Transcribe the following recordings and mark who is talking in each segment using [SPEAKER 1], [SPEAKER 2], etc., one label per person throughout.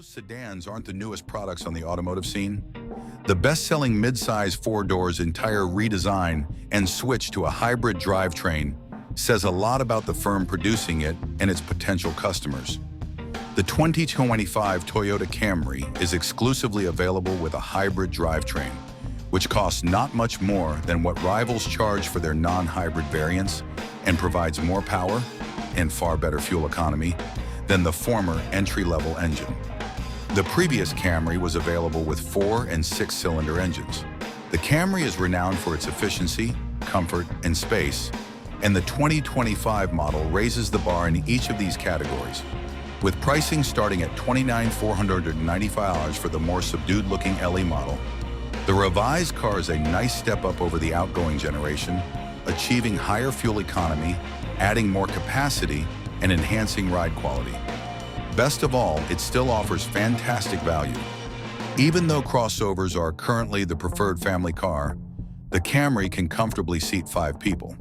[SPEAKER 1] Sedans aren't the newest products on the automotive scene. The best-selling midsize four-doors entire redesign and switch to a hybrid drivetrain says a lot about the firm producing it and its potential customers. The 2025 Toyota Camry is exclusively available with a hybrid drivetrain, which costs not much more than what rivals charge for their non-hybrid variants and provides more power and far better fuel economy than the former entry-level engine. The previous Camry was available with 4- and 6-cylinder engines. The Camry is renowned for its efficiency, comfort, and space, and the 2025 model raises the bar in each of these categories, with pricing starting at $29,495 for the more subdued-looking LE model. The revised car is a nice step up over the outgoing generation, achieving higher fuel economy, adding more capacity, and enhancing ride quality. Best of all, it still offers fantastic value. Even though crossovers are currently the preferred family car, the Camry can comfortably seat 5 people.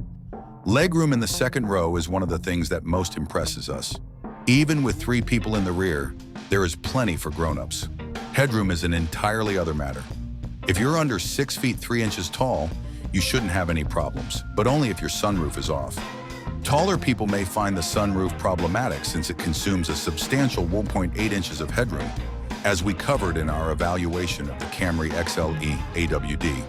[SPEAKER 1] Legroom in the second row is one of the things that most impresses us. Even with 3 people in the rear, there is plenty for grown-ups. Headroom is an entirely other matter. If you're under 6 feet 3 inches tall, you shouldn't have any problems, but only if your sunroof is off. Taller people may find the sunroof problematic since it consumes a substantial 1.8 inches of headroom, as we covered in our evaluation of the Camry XLE AWD.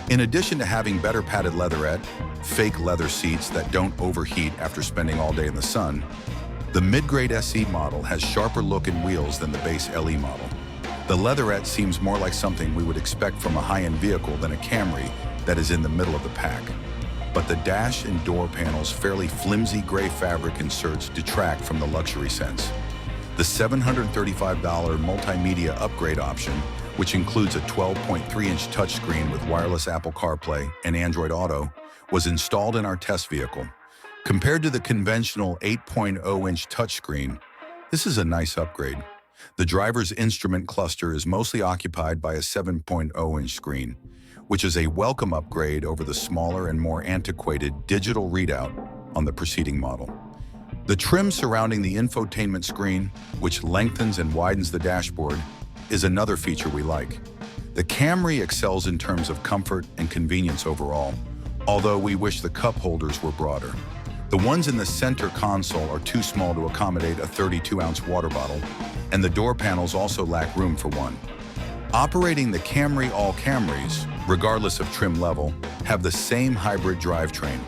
[SPEAKER 1] In addition to having better padded leatherette, fake leather seats that don't overheat after spending all day in the sun, the mid-grade SE model has sharper look and wheels than the base LE model. The leatherette seems more like something we would expect from a high-end vehicle than a Camry that is in the middle of the pack. But the dash and door panels' fairly flimsy gray fabric inserts detract from the luxury sense. The $735 multimedia upgrade option, which includes a 12.3-inch touchscreen with wireless Apple CarPlay and Android Auto, was installed in our test vehicle. Compared to the conventional 8.0-inch touchscreen, this is a nice upgrade. The driver's instrument cluster is mostly occupied by a 7.0-inch screen, which is a welcome upgrade over the smaller and more antiquated digital readout on the preceding model. The trim surrounding the infotainment screen, which lengthens and widens the dashboard, is another feature we like. The Camry excels in terms of comfort and convenience overall, although we wish the cup holders were broader. The ones in the center console are too small to accommodate a 32-ounce water bottle, and the door panels also lack room for one. Operating the Camry, all Camrys, regardless of trim level, have the same hybrid drivetrain.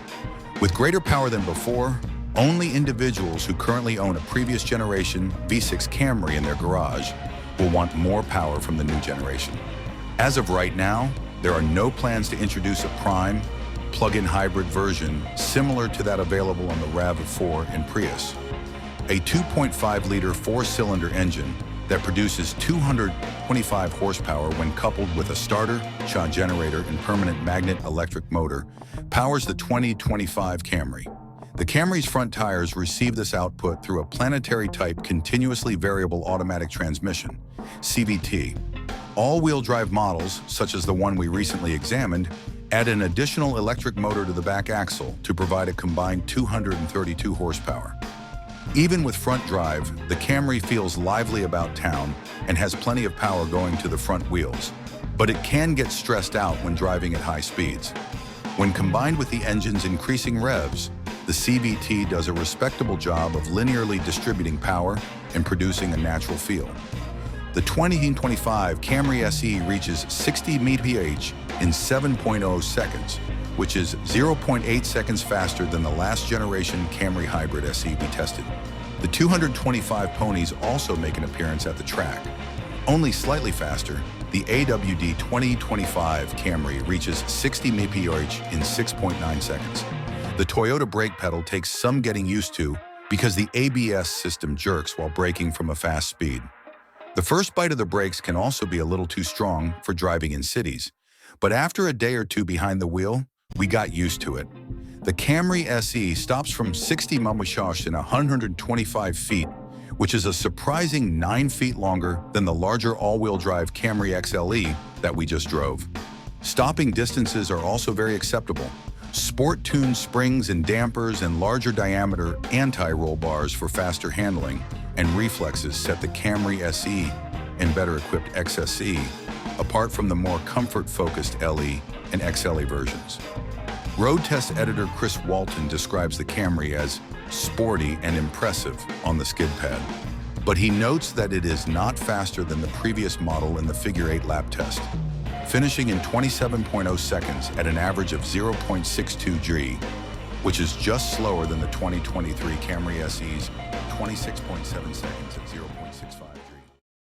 [SPEAKER 1] With greater power than before, only individuals who currently own a previous generation V6 Camry in their garage will want more power from the new generation. As of right now, there are no plans to introduce a prime, plug-in hybrid version similar to that available on the RAV4 and Prius. A 2.5-liter 4-cylinder engine that produces 225 horsepower when coupled with a starter, shot generator, and permanent magnet electric motor powers the 2025 Camry. The Camry's front tires receive this output through a planetary-type continuously variable automatic transmission, CVT. All-wheel drive models, such as the one we recently examined, add an additional electric motor to the back axle to provide a combined 232 horsepower. Even with front drive, the Camry feels lively about town and has plenty of power going to the front wheels, but it can get stressed out when driving at high speeds. When combined with the engine's increasing revs, the CVT does a respectable job of linearly distributing power and producing a natural feel. The 2025 Camry SE reaches 60 mph in 7.0 seconds, which is 0.8 seconds faster than the last generation Camry Hybrid SE we tested. The 225 ponies also make an appearance at the track. Only slightly faster, the AWD 2025 Camry reaches 60 mph in 6.9 seconds. The Toyota brake pedal takes some getting used to because the ABS system jerks while braking from a fast speed. The first bite of the brakes can also be a little too strong for driving in cities, but after a day or two behind the wheel, we got used to it. The Camry SE stops from 60 mph in 125 feet, which is a surprising 9 feet longer than the larger all-wheel drive Camry XLE that we just drove. Stopping distances are also very acceptable. Sport-tuned springs and dampers and larger diameter anti-roll bars for faster handling, and reflexes set the Camry SE and better-equipped XSE apart from the more comfort-focused LE and XLE versions. Road test editor Chris Walton describes the Camry as sporty and impressive on the skid pad, but he notes that it is not faster than the previous model in the Figure 8 lap test, finishing in 27.0 seconds at an average of 0.62 G, which is just slower than the 2023 Camry SE's 26.7 seconds at 0.